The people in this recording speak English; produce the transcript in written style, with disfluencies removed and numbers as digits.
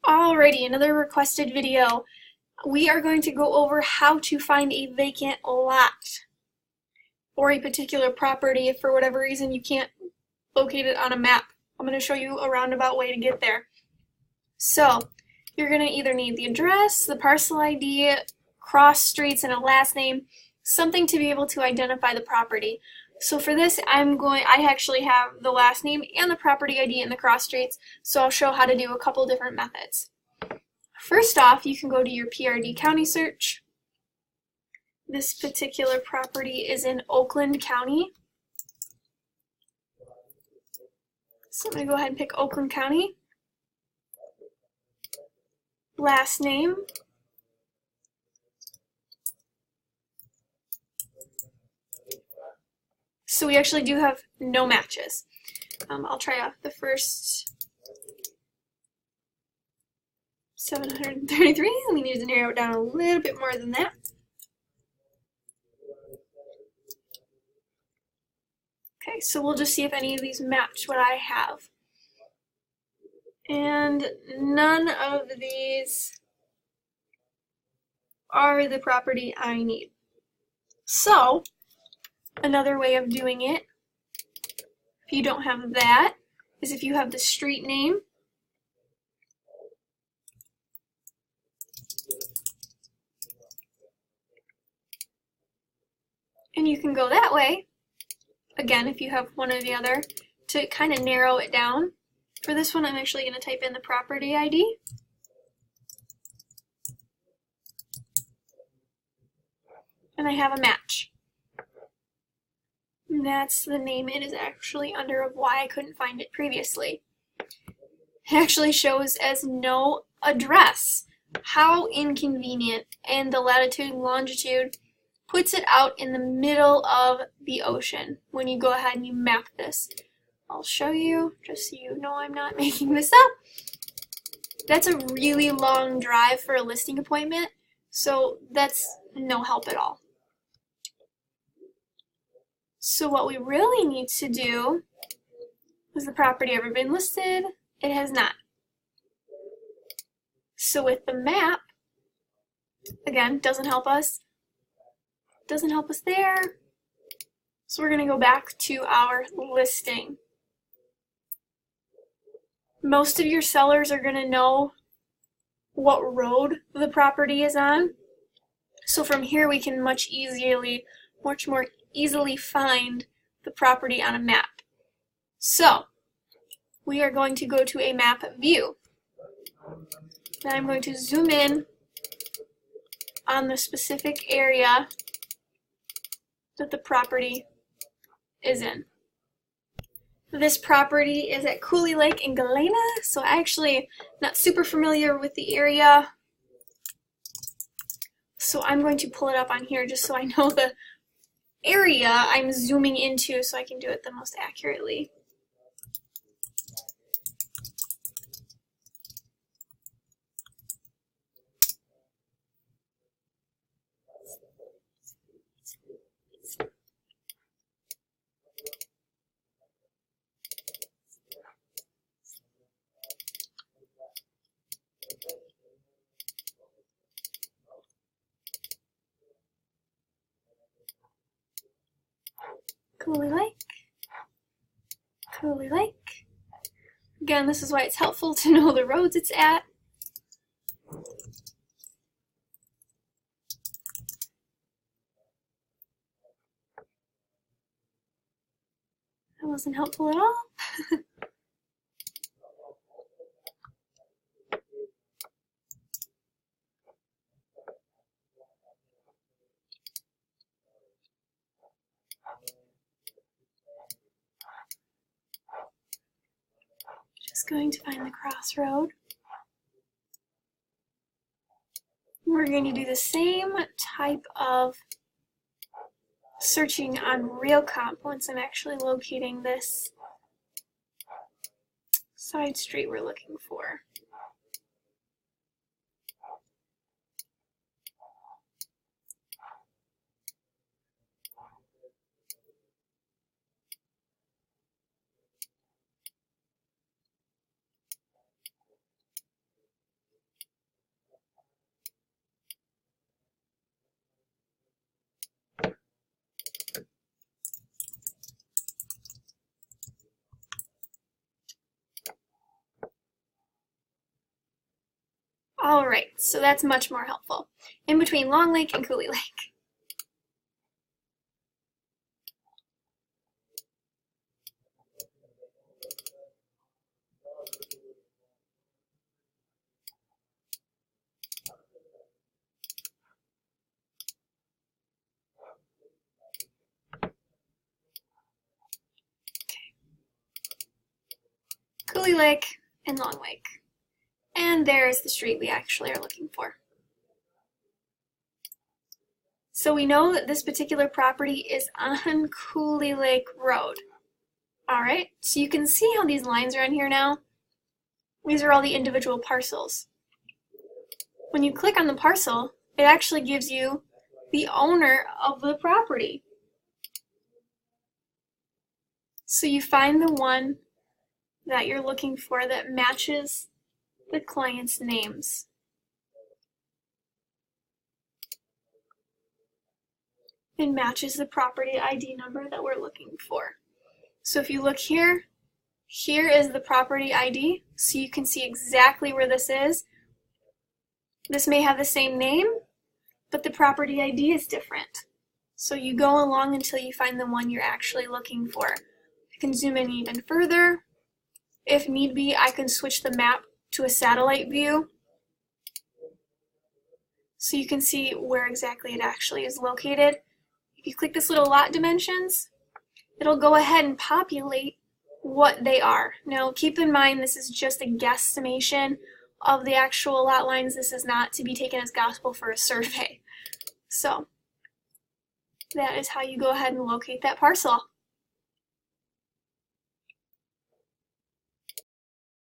Alrighty, another requested video. We are going to go over how to find a vacant lot or a particular property if for whatever reason you can't locate it on a map. I'm going to show you a roundabout way to get there. So, you're going to either need the address, the parcel ID, cross streets, and a last name, something to be able to identify the property. So for this, I actually have the last name and the property ID and the cross streets, so I'll show how to do a couple different methods. First off, you can go to your PRD county search. This particular property is in Oakland County. So I'm going to go ahead and pick Oakland County. Last name. So we actually do have no matches. I'll try off the first 733. We need to narrow it down a little bit more than that. Okay, so we'll just see if any of these match what I have. And none of these are the property I need. So, another way of doing it, if you don't have that, is if you have the street name, and you can go that way, again, if you have one or the other, to kind of narrow it down. For this one, I'm actually going to type in the property ID. And I have a match. And that's the name it is actually under of why I couldn't find it previously. It actually shows as no address. How inconvenient. And the latitude and longitude puts it out in the middle of the ocean when you go ahead and you map this. I'll show you, just so you know I'm not making this up. That's a really long drive for a listing appointment, so that's no help at all. So what we really need to do, has the property ever been listed? It has not. So with the map, again, doesn't help us. Doesn't help us there. So we're going to go back to our listing. Most of your sellers are going to know what road the property is on. So from here we can much more easily find the property on a map. So we are going to go to a map view. Then I'm going to zoom in on the specific area that the property is in. This property is at Coulee Lake in Galena, so I actually not super familiar with the area. So I'm going to pull it up on here just so I know the area I'm zooming into so I can do it the most accurately. Coulee Lake. Coulee Lake. Again, this is why it's helpful to know the roads it's at. That wasn't helpful at all. Just going to find the crossroad. We're going to do the same type of searching on RealComp once I'm actually locating this side street we're looking for. Alright, so that's much more helpful. In between Long Lake and Cooley Lake. Cooley Lake and Long Lake. And there's the street we actually are looking for. So we know that this particular property is on Cooley Lake Road. Alright, so you can see how these lines are on here now. These are all the individual parcels. When you click on the parcel, it actually gives you the owner of the property. So you find the one that you're looking for that matches the client's names. It matches the property ID number that we're looking for. So if you look here, here is the property ID, so you can see exactly where this is. This may have the same name, but the property ID is different. So you go along until you find the one you're actually looking for. I can zoom in even further. If need be, I can switch the map to a satellite view so you can see where exactly it actually is located. If you click this little lot dimensions, it'll go ahead and populate what they are. Now keep in mind this is just a guesstimation of the actual lot lines. This is not to be taken as gospel for a survey. So that is how you go ahead and locate that parcel.